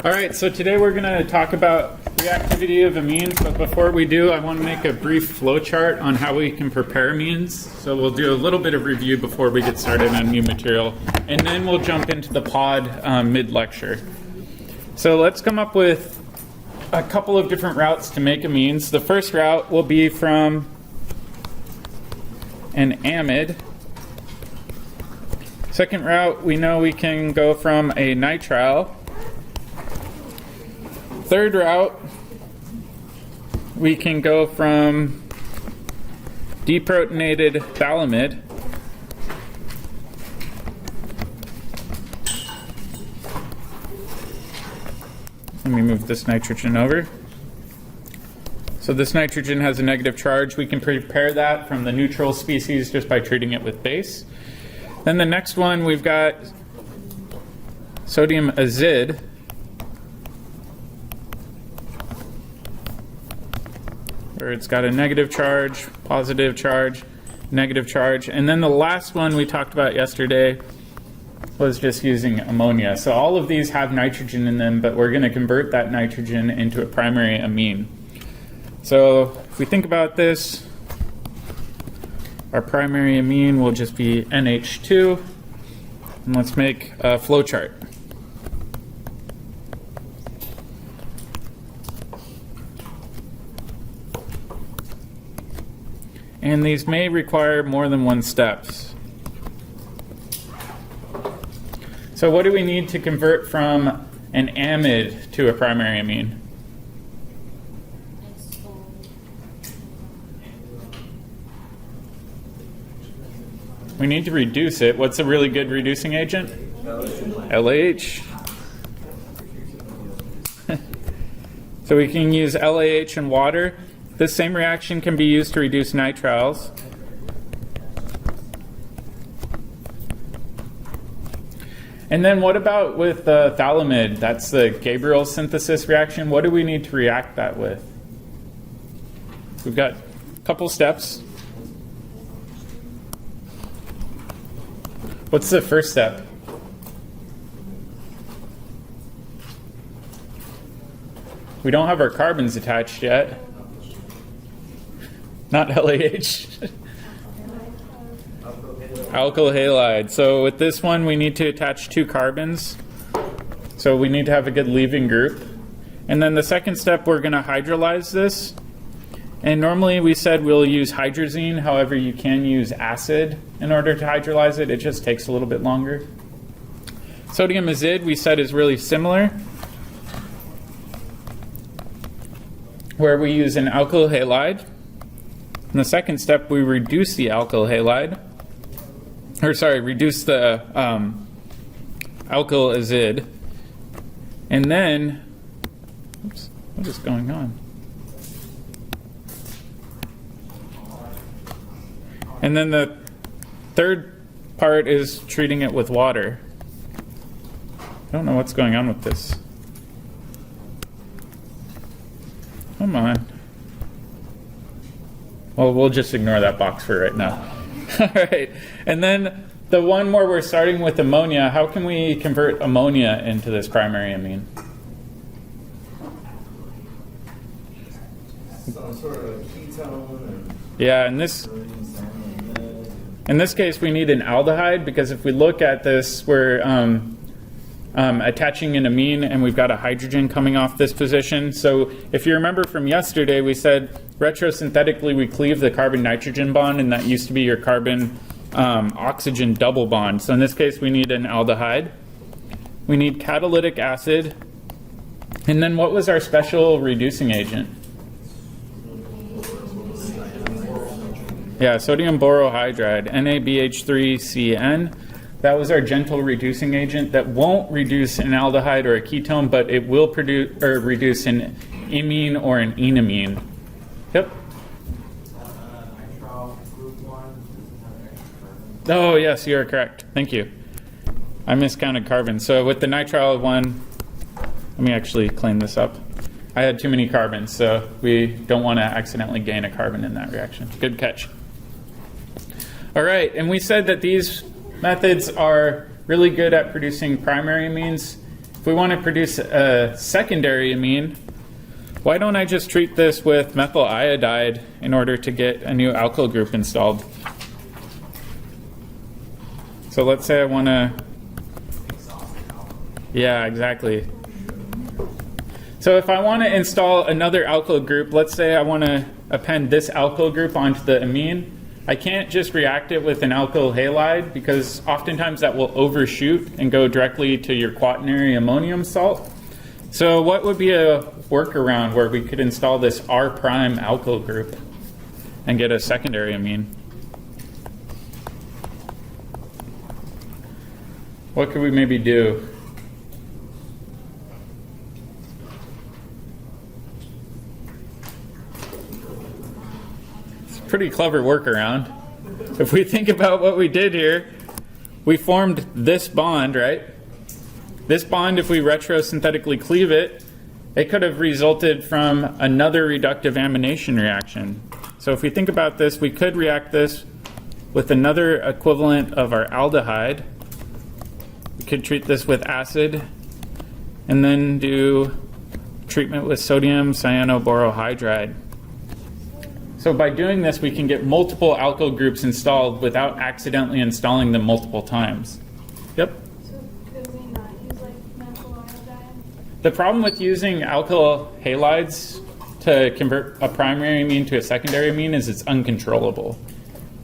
All right, so today we're going to talk about reactivity of amines, but before we do, I want to make a brief flow chart on how we can prepare amines. So we'll do a little bit of review before we get started on new material, and then we'll jump into the pod mid-lecture. So let's come up with a couple of different routes to make amines. The first route will be from an amide. Second route, we know we can go from a nitrile. Third route, we can go from deprotonated phthalimide. Let me move this nitrogen over. So this nitrogen has a negative charge. We can prepare that from the neutral species just by treating it with base. Then the next one, we've got sodium azide. Where it's got a negative charge, positive charge, negative charge. And then the last one we talked about yesterday was just using ammonia. So all of these have nitrogen in them, but we're going to convert that nitrogen into a primary amine. So if we think about this, our primary amine will just be NH2. And let's make a flow chart. And these may require more than one steps. So what do we need to convert from an amide to a primary amine? We need to reduce it. What's a really good reducing agent? LAH. So we can use LAH and water. This same reaction can be used to reduce nitriles. And then what about with phthalimide? That's the Gabriel synthesis reaction. What do we need to react that with? We've got a couple steps. What's the first step? We don't have our carbons attached yet. Not LAH. Alkyl halide. So with this one, we need to attach 2 carbons. So we need to have a good leaving group. And then the second step, we're going to hydrolyze this. And normally we said we'll use hydrazine. However, you can use acid in order to hydrolyze it. It just takes a little bit longer. Sodium azide, we said, is really similar, where we use an alkyl halide. In the second step, we reduce the alkyl halide, reduce the alkyl azide, and then, oops, what is going on? And then the third part is treating it with water. I don't know what's going on with this. Come on. Well, we'll just ignore that box for right now. All right. And then the one where we're starting with ammonia, how can we convert ammonia into this primary amine? Some sort of ketone. Yeah, in this case, we need an aldehyde, because if we look at this, we're attaching an amine, and we've got a hydrogen coming off this position. So if you remember from yesterday, we said retrosynthetically we cleave the carbon-nitrogen bond, and that used to be your carbon-oxygen double bond. So in this case, we need an aldehyde. We need catalytic acid. And then what was our special reducing agent? Yeah, sodium borohydride, NaBH3CN. That was our gentle reducing agent that won't reduce an aldehyde or a ketone, but it will produce or reduce an imine or an enamine. Yep. Oh, yes, you are correct. Thank you. I miscounted carbon. So with the nitrile one, let me actually clean this up. I had too many carbons, so we don't want to accidentally gain a carbon in that reaction. Good catch. All right, and we said that these methods are really good at producing primary amines. If we want to produce a secondary amine, why don't I just treat this with methyl iodide in order to get a new alkyl group installed? So let's say I want to... Yeah, exactly. So if I want to install another alkyl group, let's say I want to append this alkyl group onto the amine, I can't just react it with an alkyl halide because oftentimes that will overshoot and go directly to your quaternary ammonium salt. So what would be a workaround where we could install this R' alkyl group and get a secondary amine? What could we maybe do? Pretty clever workaround. If we think about what we did here, we formed this bond, right? This bond, if we retrosynthetically cleave it, it could have resulted from another reductive amination reaction. So if we think about this, we could react this with another equivalent of our aldehyde. We could treat this with acid and then do treatment with sodium cyanoborohydride. So by doing this, we can get multiple alkyl groups installed without accidentally installing them multiple times. Yep? So could we not use like methyl iodide? The problem with using alkyl halides to convert a primary amine to a secondary amine is it's uncontrollable.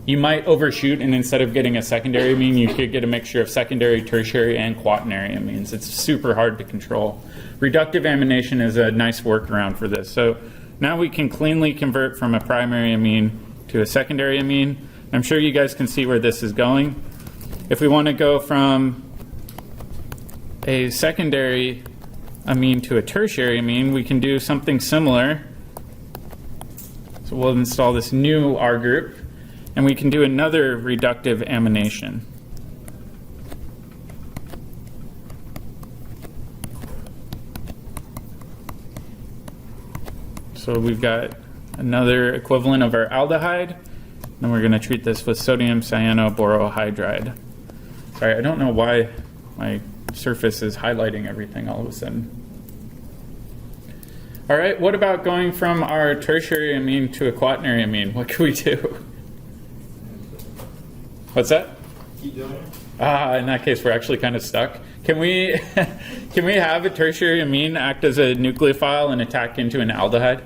You might overshoot, and instead of getting a secondary amine, you could get a mixture of secondary, tertiary, and quaternary amines. It's super hard to control. Reductive amination is a nice workaround for this. So now we can cleanly convert from a primary amine to a secondary amine. I'm sure you guys can see where this is going. If we want to go from a secondary amine to a tertiary amine, we can do something similar. So we'll install this new R group, and we can do another reductive amination. So we've got another equivalent of our aldehyde, and we're going to treat this with sodium cyanoborohydride. Sorry, I don't know why my surface is highlighting everything all of a sudden. All right, what about going from our tertiary amine to a quaternary amine? What can we do? What's that? Keep doing it. In that case, we're actually kind of stuck. Can we can we have a tertiary amine act as a nucleophile and attack into an aldehyde?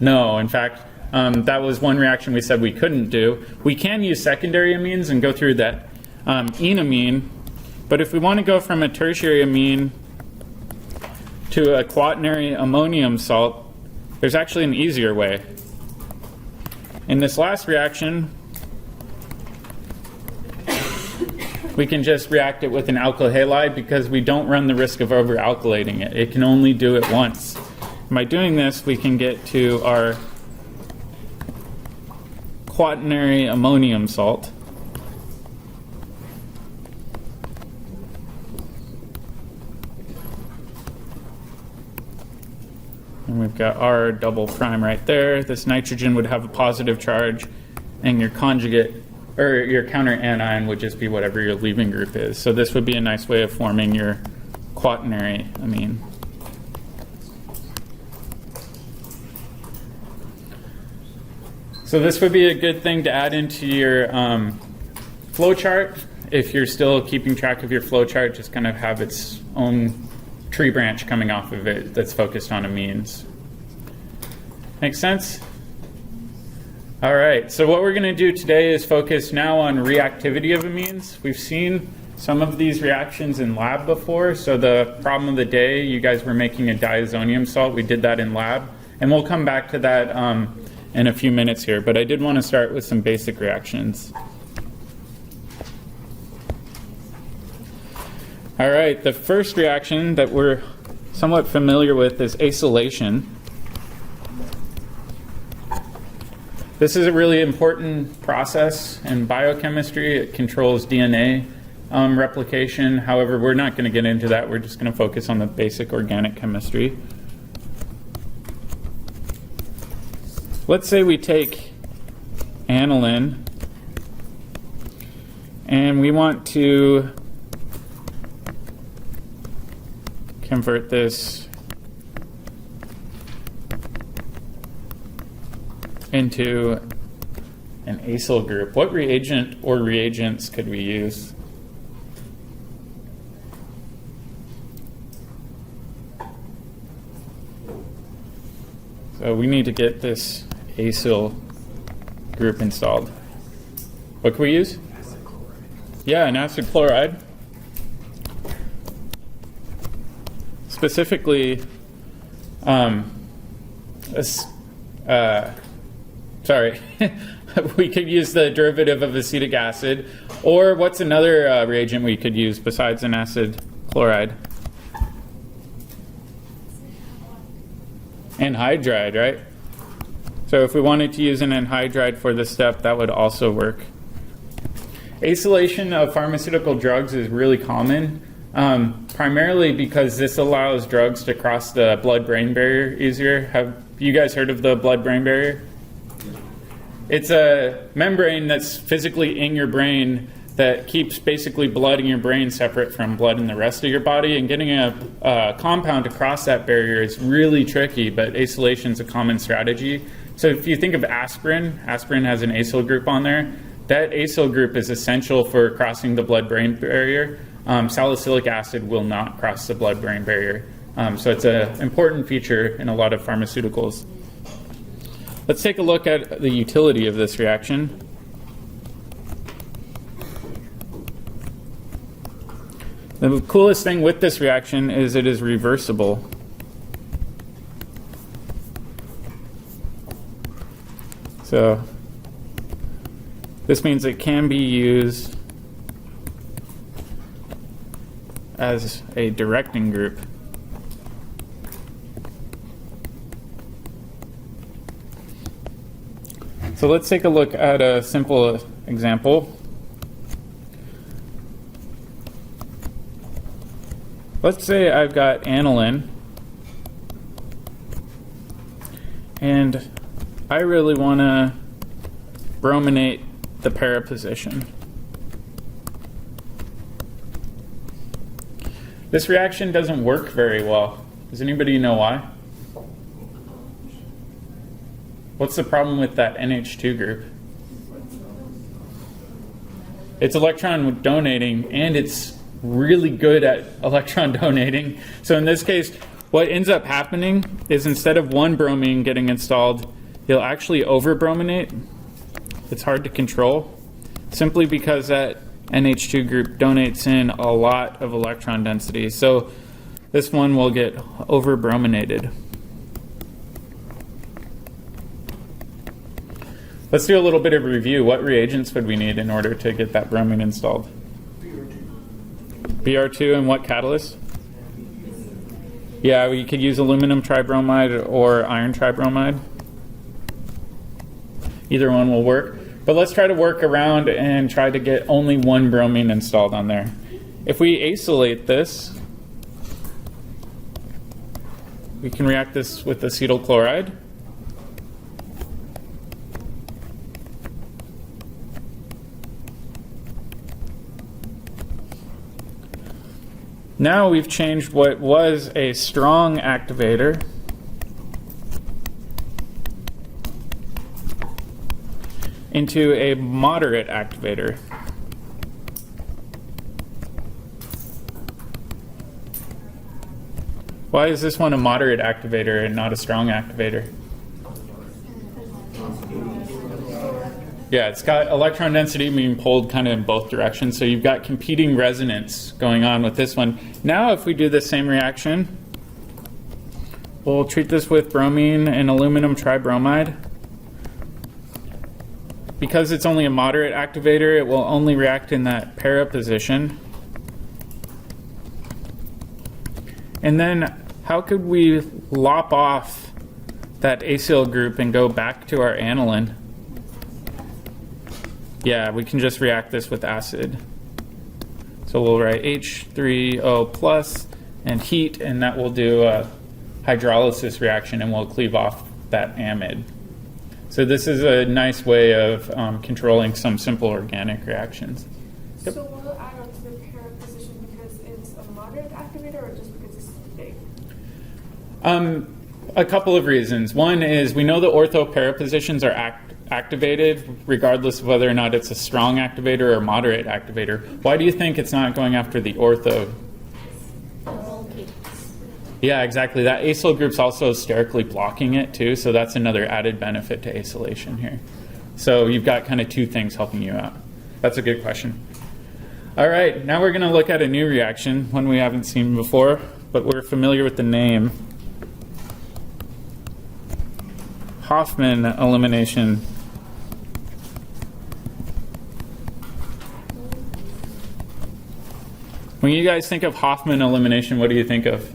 No, in fact, that was one reaction we said we couldn't do. We can use secondary amines and go through that enamine, but if we want to go from a tertiary amine to a quaternary ammonium salt, there's actually an easier way. In this last reaction, we can just react it with an alkyl halide because we don't run the risk of over-alkylating it. It can only do it once. And by doing this, we can get to our quaternary ammonium salt. And we've got R double prime right there. This nitrogen would have a positive charge, and your conjugate, or your counter anion, would just be whatever your leaving group is. So this would be a nice way of forming your quaternary amine. So this would be a good thing to add into your flow chart. If you're still keeping track of your flow chart, just kind of have its own tree branch coming off of it that's focused on amines. Make sense? All right, so what we're going to do today is focus now on reactivity of amines. We've seen some of these reactions in lab before. So the problem of the day, you guys were making a diazonium salt. We did that in lab. And we'll come back to that in a few minutes here. But I did want to start with some basic reactions. All right, the first reaction that we're somewhat familiar with is acylation. This is a really important process in biochemistry. It controls DNA replication. However, we're not going to get into that. We're just going to focus on the basic organic chemistry. Let's say we take aniline and we want to convert this into an acyl group. What reagent or reagents could we use? So we need to get this acyl group installed. What can we use? Yeah, an acid chloride. Specifically, sorry, we could use the derivative of acetic acid, or what's another reagent we could use besides an acid chloride? Anhydride, right? So if we wanted to use an anhydride for this step, that would also work. Acylation of pharmaceutical drugs is really common, primarily because this allows drugs to cross the blood-brain barrier easier. Have you guys heard of the blood-brain barrier? It's a membrane that's physically in your brain that keeps basically blood in your brain separate from blood in the rest of your body, and getting a compound across that barrier is really tricky, but acylation is a common strategy. So if you think of aspirin has an acyl group on there. That acyl group is essential for crossing the blood-brain barrier. Salicylic acid will not cross the blood-brain barrier. So it's an important feature in a lot of pharmaceuticals. Let's take a look at the utility of this reaction. The coolest thing with this reaction is it is reversible. So this means it can be used as a directing group. So let's take a look at a simple example. Let's say I've got aniline, and I really want to brominate the para position. This reaction doesn't work very well. Does anybody know why? What's the problem with that NH2 group? It's electron donating, and it's really good at electron donating. So in this case, what ends up happening is instead of one bromine getting installed, you'll actually over-brominate. It's hard to control, simply because that NH2 group donates in a lot of electron density. So this one will get over-brominated. Let's do a little bit of review. What reagents would we need in order to get that bromine installed? Br2 and what catalyst? Yeah, we could use aluminum tribromide or iron tribromide. Either one will work. But let's try to work around and try to get only one bromine installed on there. If we acylate this, we can react this with acetyl chloride. Now we've changed what was a strong activator into a moderate activator. Why is this one a moderate activator and not a strong activator? Yeah, it's got electron density being pulled kind of in both directions, so you've got competing resonance going on with this one. Now if we do the same reaction, we'll treat this with bromine and aluminum tribromide. Because it's only a moderate activator, it will only react in that para position. And then how could we lop off that acyl group and go back to our aniline? Yeah, we can just react this with acid. So we'll write H3O plus and heat, and that will do a hydrolysis reaction, and we'll cleave off that amide. So this is a nice way of controlling some simple organic reactions. Yep. So will it add on to the para position because it's a moderate activator, or just because take? A couple of reasons. One is we know the ortho para positions are activated regardless of whether or not it's a strong activator or moderate activator. Why do you think it's not going after the ortho? Yeah, exactly. That acyl group's also sterically blocking it too, so that's another added benefit to acylation here. So you've got kind of two things helping you out. That's a good question. All right, now we're going to look at a new reaction, one we haven't seen before, but we're familiar with the name. Hofmann elimination. When you guys think of Hofmann elimination, what do you think of?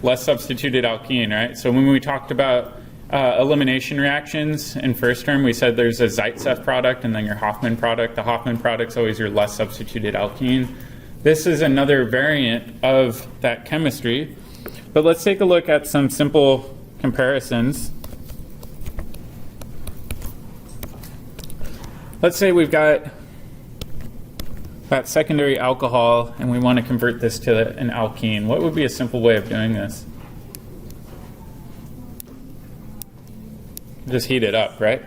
Less substituted alkene, right? So when we talked about elimination reactions in first term, we said there's a Zaitsev product and then your Hofmann product. The Hofmann product's always your less substituted alkene. This is another variant of that chemistry. But let's take a look at some simple comparisons. Let's say we've got that secondary alcohol and we want to convert this to an alkene. What would be a simple way of doing this? Just heat it up, right?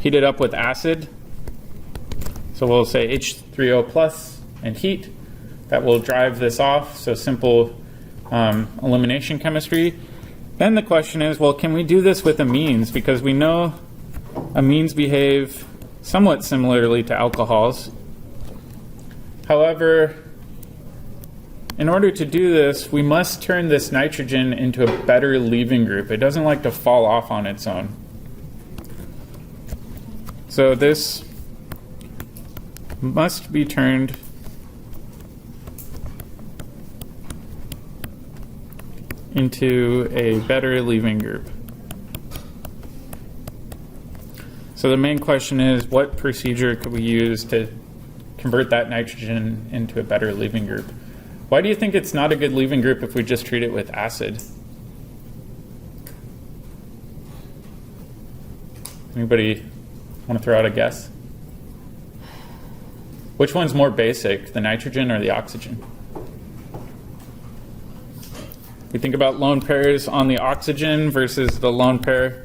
Heat it up with acid. So we'll say H3O plus and heat. That will drive this off. So simple elimination chemistry. Then the question is, well, can we do this with amines? Because we know amines behave somewhat similarly to alcohols. However, in order to do this, we must turn this nitrogen into a better leaving group. It doesn't like to fall off on its own. So this must be turned into a better leaving group. So the main question is, what procedure could we use to convert that nitrogen into a better leaving group? Why do you think it's not a good leaving group if we just treat it with acid? Anybody want to throw out a guess? Which one's more basic, the nitrogen or the oxygen? We think about lone pairs on the oxygen versus the lone pair.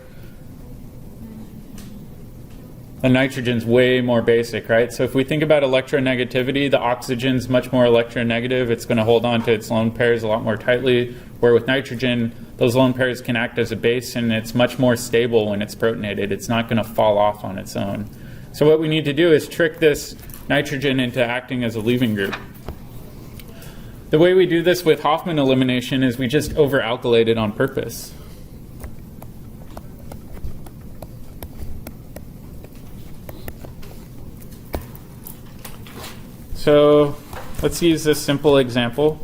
The nitrogen's way more basic, right? So if we think about electronegativity, the oxygen's much more electronegative. It's going to hold on to its lone pairs a lot more tightly, where with nitrogen, those lone pairs can act as a base, and it's much more stable when it's protonated. It's not going to fall off on its own. So what we need to do is trick this nitrogen into acting as a leaving group. The way we do this with Hofmann elimination is we just over-alkylate it on purpose. So let's use this simple example.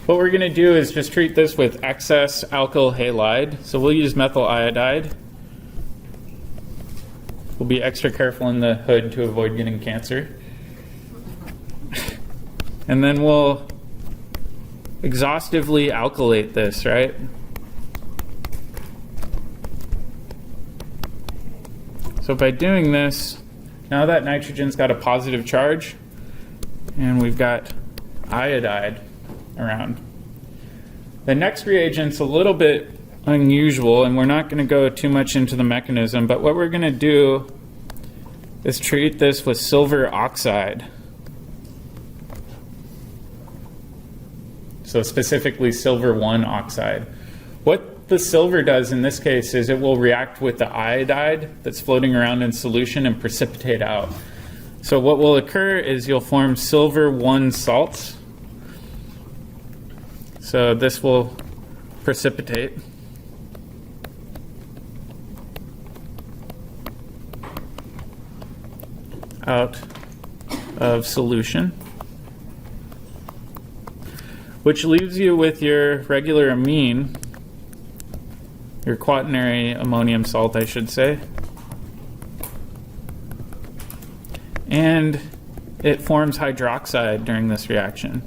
What we're going to do is just treat this with excess alkyl halide. So we'll use methyl iodide. We'll be extra careful in the hood to avoid getting cancer. And then we'll exhaustively alkylate this, right? So by doing this, now that nitrogen's got a positive charge, and we've got iodide around. The next reagent's a little bit unusual, and we're not going to go too much into the mechanism, but what we're going to do is treat this with silver oxide. So specifically silver 1 oxide. What the silver does in this case is it will react with the iodide that's floating around in solution and precipitate out. So what will occur is you'll form silver 1 salts. So this will precipitate. Out of solution, which leaves you with your regular amine, your quaternary ammonium salt, I should say. And it forms hydroxide during this reaction.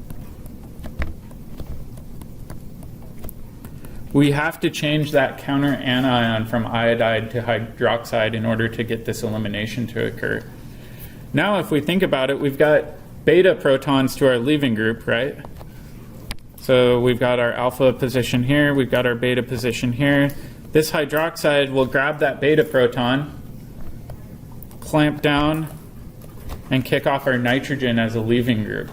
We have to change that counter anion from iodide to hydroxide in order to get this elimination to occur. Now, if we think about it, we've got beta protons to our leaving group, right? So we've got our alpha position here, we've got our beta position here. This hydroxide will grab that beta proton, clamp down, and kick off our nitrogen as a leaving group.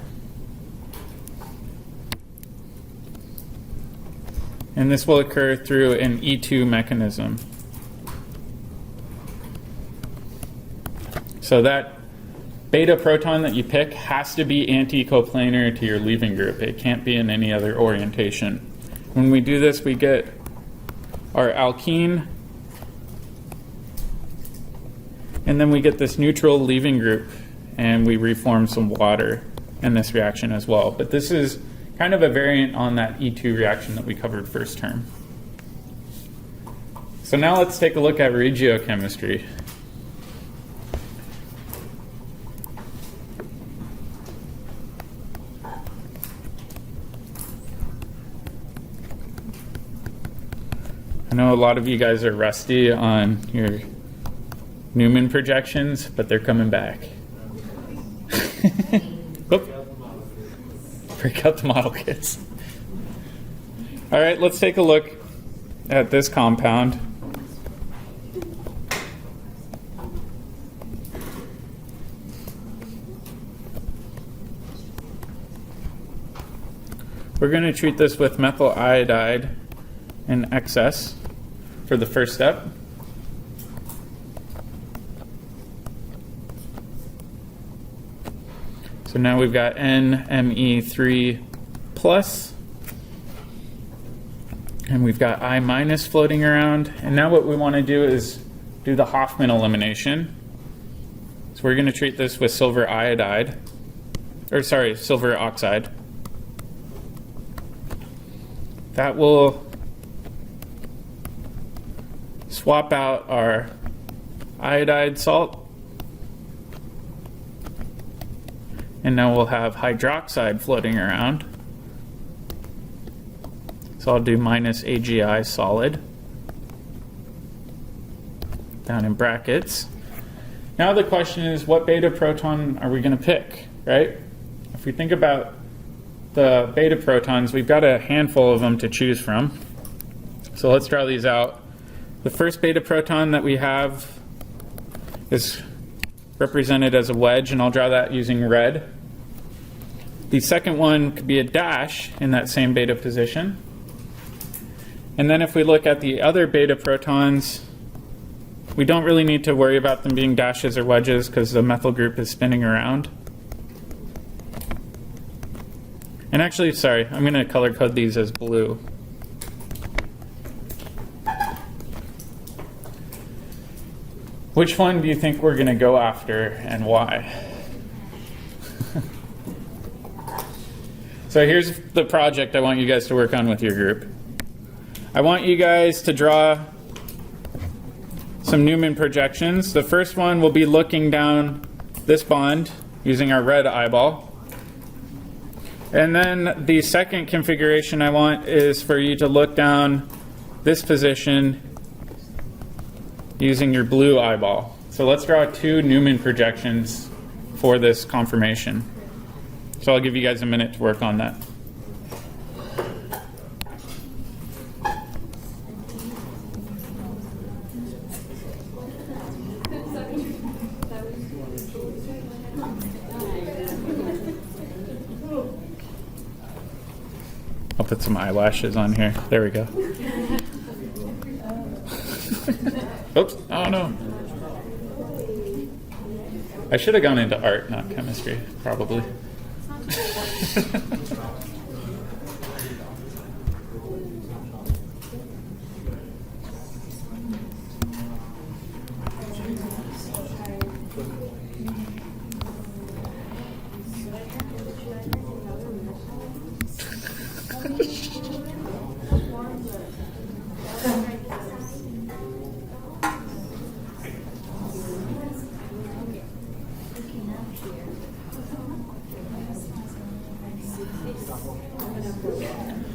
And this will occur through an E2 mechanism. So that beta proton that you pick has to be anti-coplanar to your leaving group. It can't be in any other orientation. When we do this, we get our alkene, and then we get this neutral leaving group, and we reform some water in this reaction as well. But this is kind of a variant on that E2 reaction that we covered first term. So now let's take a look at regiochemistry. I know a lot of you guys are rusty on your Newman projections, but they're coming back. Oop. Break out the model kits. All right, let's take a look at this compound. We're going to treat this with methyl iodide in excess for the first step. So now we've got NMe3 plus, and we've got I minus floating around. And now what we want to do is do the Hofmann elimination. So we're going to treat this with silver iodide, or sorry, silver oxide. That will swap out our iodide salt. And now we'll have hydroxide floating around. So I'll do minus AgI solid down in brackets. Now the question is, what beta proton are we going to pick, right? If we think about the beta protons, we've got a handful of them to choose from. So let's draw these out. The first beta proton that we have is represented as a wedge, and I'll draw that using red. The second one could be a dash in that same beta position. And then if we look at the other beta protons, we don't really need to worry about them being dashes or wedges because the methyl group is spinning around. And actually, sorry, I'm going to color code these as blue. Which one do you think we're going to go after and why? So here's the project I want you guys to work on with your group. I want you guys to draw some Newman projections. The first one will be looking down this bond using our red eyeball. And then the second configuration I want is for you to look down this position using your blue eyeball. So let's draw two Newman projections for this conformation. So I'll give you guys a minute to work on that. I'll put some eyelashes on here. There we go. Oops. Oh no. I should have gone into art, not chemistry, probably.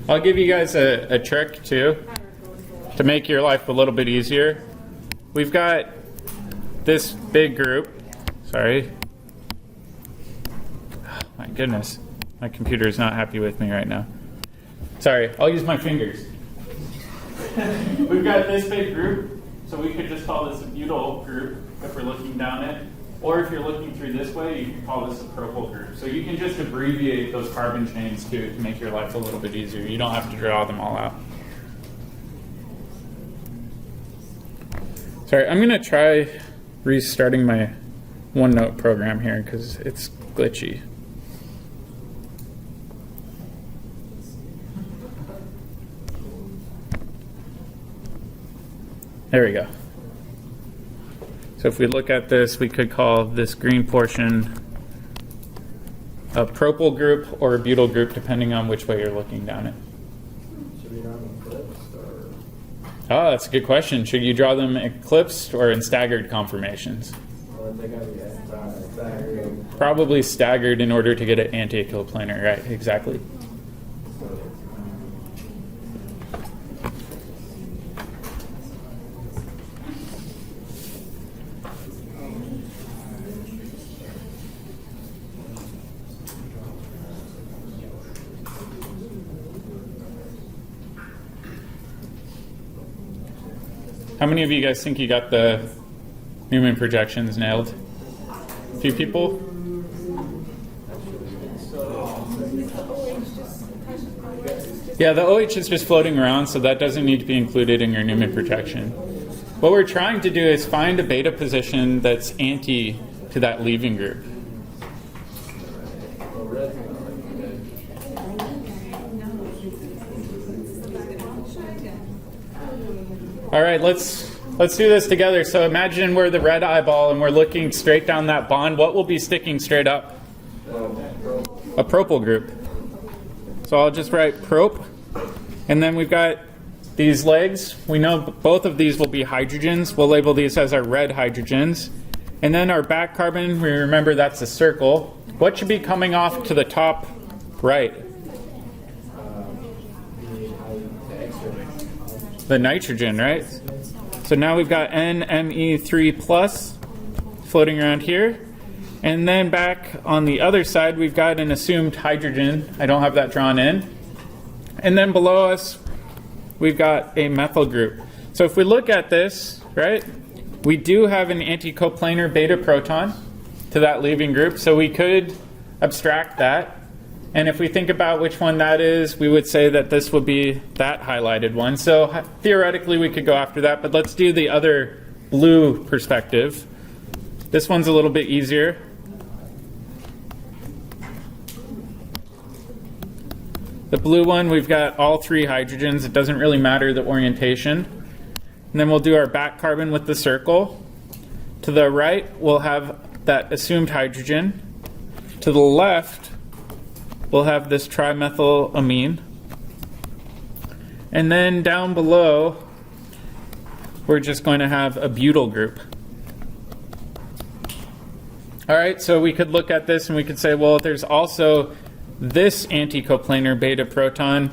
I'll give you guys a trick too to make your life a little bit easier. We've got this big group. Sorry. goodness. My computer is not happy with me right now. Sorry, I'll use my fingers. We've got this big group, so we could just call this a butyl group if we're looking down it. Or if you're looking through this way, you can call this a propyl group. So you can just abbreviate those carbon chains to make your life a little bit easier. You don't have to draw them all out. Sorry, I'm going to try restarting my OneNote program here because it's glitchy. There we go. So if we look at this, we could call this green portion a propyl group or a butyl group, depending on which way you're looking down it. Should we draw them eclipsed or? Oh, that's a good question. Should you draw them eclipsed or in staggered conformations? Or they gotta be staggered? Probably staggered in order to get it anti-equiplanar, right? Exactly. How many of you guys think you got the Newman projections nailed? A few people? Yeah, the OH is just floating around, so that doesn't need to be included in your Newman projection. What we're trying to do is find a beta position that's anti to that leaving group. All right, let's do this together. So imagine we're the red eyeball and we're looking straight down that bond. What will be sticking straight up? A propyl group. So I'll just write prop. And then we've got these legs. We know both of these will be hydrogens. We'll label these as our red hydrogens. And then our back carbon, we remember that's a circle. What should be coming off to the top right? The nitrogen, right? So now we've got NMe3 plus floating around here. And then back on the other side, we've got an assumed hydrogen. I don't have that drawn in. And then below us, we've got a methyl group. So if we look at this, right, we do have an anticoplanar beta proton to that leaving group. So we could abstract that. And if we think about which one that is, we would say that this would be that highlighted one. So theoretically, we could go after that, but let's do the other blue perspective. This one's a little bit easier. The blue one, we've got all three hydrogens. It doesn't really matter the orientation. And then we'll do our back carbon with the circle. To the right, we'll have that assumed hydrogen. To the left, we'll have this trimethylamine. And then down below, we're just going to have a butyl group. All right, so we could look at this and we could say, well, there's also this anticoplanar beta proton,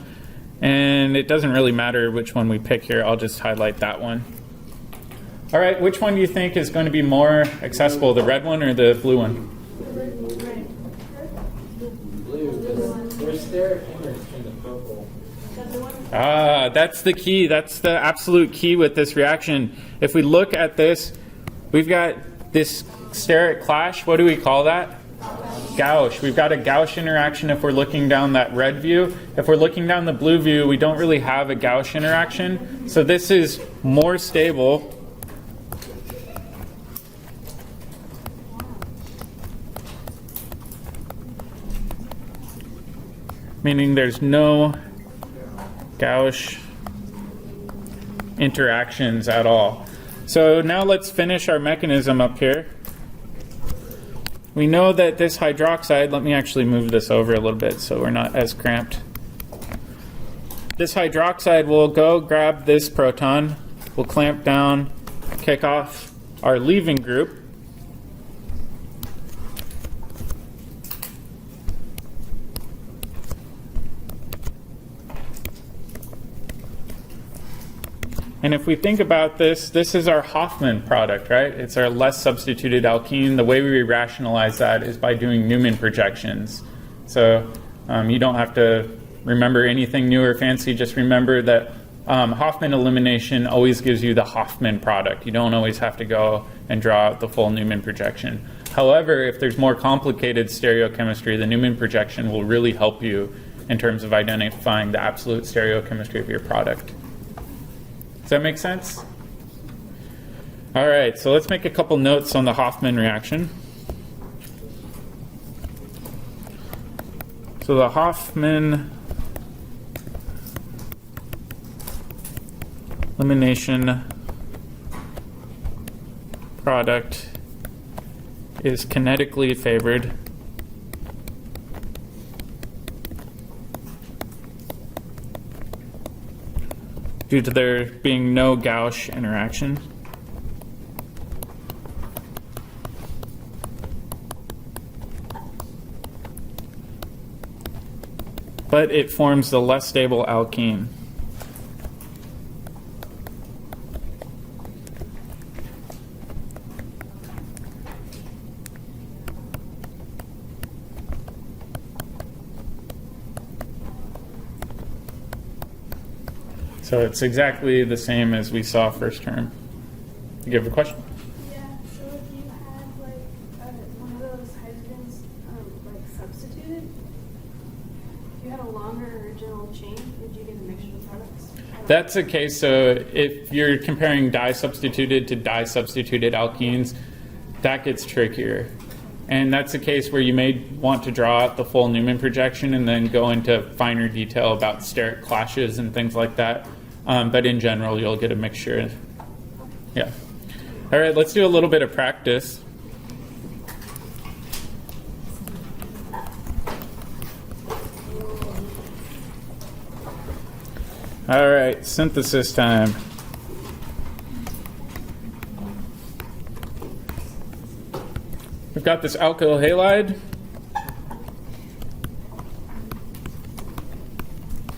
and it doesn't really matter which one we pick here. I'll just highlight that one. All right, which one do you think is going to be more accessible, the red one or the blue one? Ah, that's the key. That's the absolute key with this reaction. If we look at this, we've got this steric clash. What do we call that? Gauche. We've got a Gauche interaction if we're looking down that red view. If we're looking down the blue view, we don't really have a Gauche interaction. So this is more stable. Meaning there's no Gauche interactions at all. So now let's finish our mechanism up here. We know that this hydroxide, let me actually move this over a little bit so we're not as cramped. This hydroxide will go grab this proton, we'll clamp down, kick off our leaving group. And if we think about this, this is our Hofmann product, right? It's our less substituted alkene. The way we rationalize that is by doing Newman projections. So you don't have to remember anything new or fancy. Just remember that Hofmann elimination always gives you the Hofmann product. You don't always have to go and draw out the full Newman projection. However, if there's more complicated stereochemistry, the Newman projection will really help you in terms of identifying the absolute stereochemistry of your product. Does that make sense? All right, so let's make a couple notes on the Hofmann reaction. So the Hofmann elimination product is kinetically favored due to there being no gauche interaction. But it forms the less stable alkene. So it's exactly the same as we saw first term. You have a question? Yeah, so if you had like one of those hydrogens like substituted, if you had a longer original chain, would you get a mixture of products? That's the case. So if you're comparing di-substituted to di-substituted alkenes, that gets trickier. And that's the case where you may want to draw out the full Newman projection and then go into finer detail about steric clashes and things like that. But in general, you'll get a mixture. Yeah. All right, let's do a little bit of practice. All right, synthesis time. We've got this alkyl halide.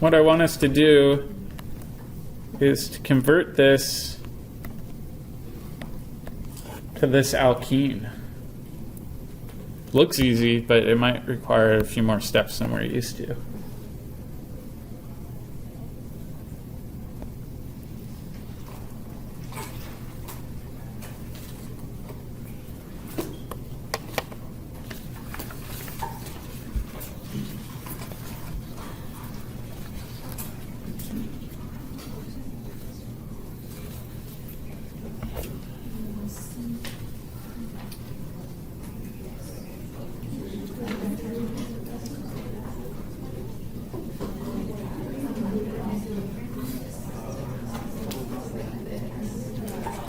What I want us to do is to convert this to this alkene. Looks easy, but it might require a few more steps than we're used to.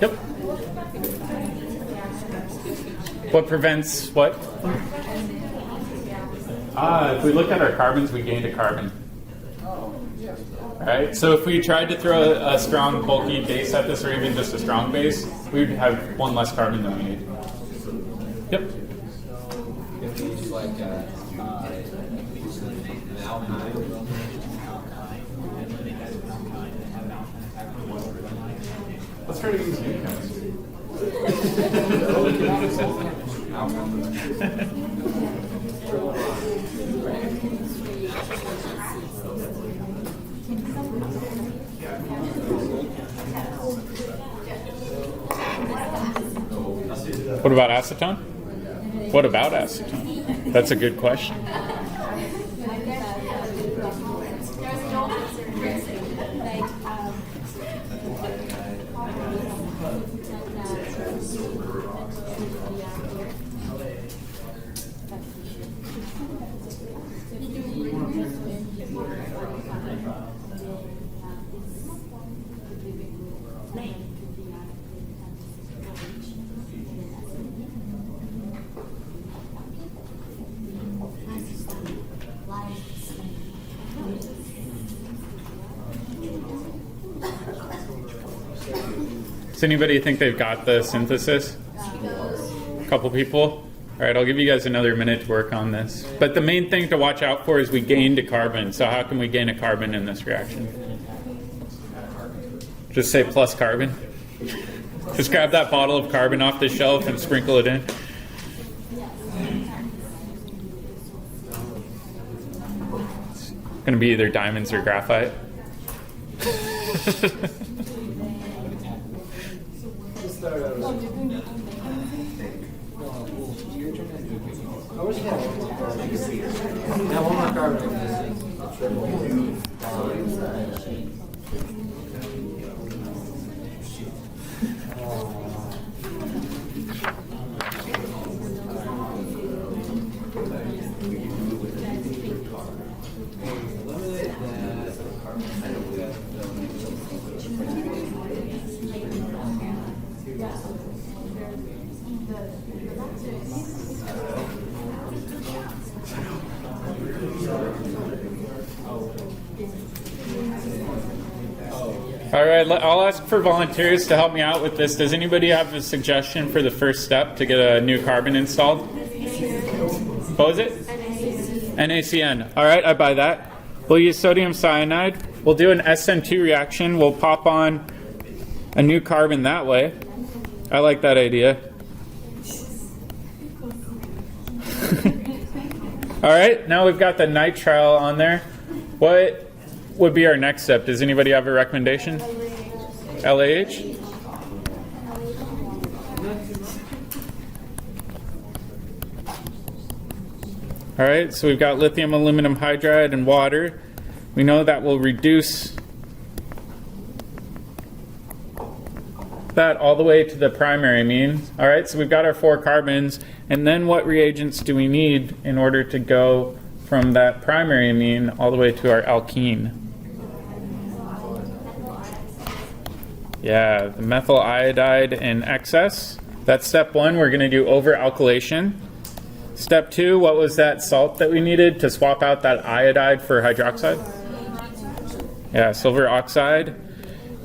Yep. What prevents what? If we look at our carbons, we gained a carbon. Right? So if we tried to throw a strong, bulky base at this, or even just a strong base, we would have one less carbon than we need. Yep. If you use like an alkyne. Let's try to use new chemistry. What about acetone? What about acetone? That's a good question. Does anybody think they've got the synthesis? A couple people? All right, I'll give you guys another minute to work on this. But the main thing to watch out for is we gained a carbon. So how can we gain a carbon in this reaction? Just say plus carbon. Just grab that bottle of carbon off the shelf and sprinkle it in. going to be either diamonds or graphite. Now one more carbon. All right, I'll ask for volunteers to help me out with this. Does anybody have a suggestion for the first step to get a new carbon installed? What was it? NaCN. All right, I buy that. We'll use sodium cyanide. We'll do an SN2 reaction. We'll pop on a new carbon that way. I like that idea. All right, now we've got the nitrile on there. What would be our next step? Does anybody have a recommendation? LAH? All right, so we've got lithium aluminum hydride and water. We know that will reduce that all the way to the primary amine. All right, so we've got our 4 carbons, and then what reagents do we need in order to go from that primary amine all the way to our alkene? Yeah, the methyl iodide in excess. That's step 1. We're going to do over-alkylation. Step 2, what was that salt that we needed to swap out that iodide for hydroxide? Yeah, silver oxide.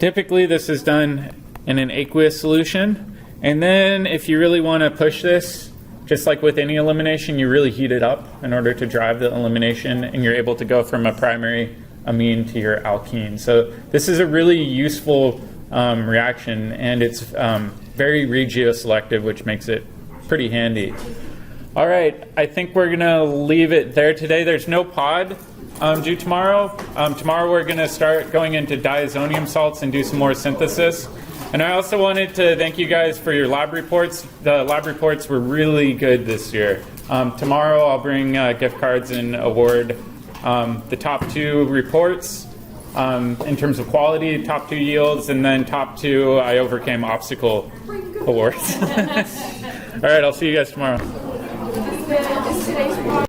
Typically, this is done in an aqueous solution. And then if you really want to push this, just like with any elimination, you really heat it up in order to drive the elimination, and you're able to go from a primary amine to your alkene. So this is a really useful reaction, and it's very regioselective, which makes it pretty handy. All right, I think we're going to leave it there today. There's no pod due tomorrow. Tomorrow we're going to start going into diazonium salts and do some more synthesis. And I also wanted to thank you guys for your lab reports. The lab reports were really good this year. Tomorrow I'll bring gift cards and award the top 2 reports in terms of quality, top 2 yields, and then top 2 I overcame obstacle awards. All right, I'll see you guys tomorrow.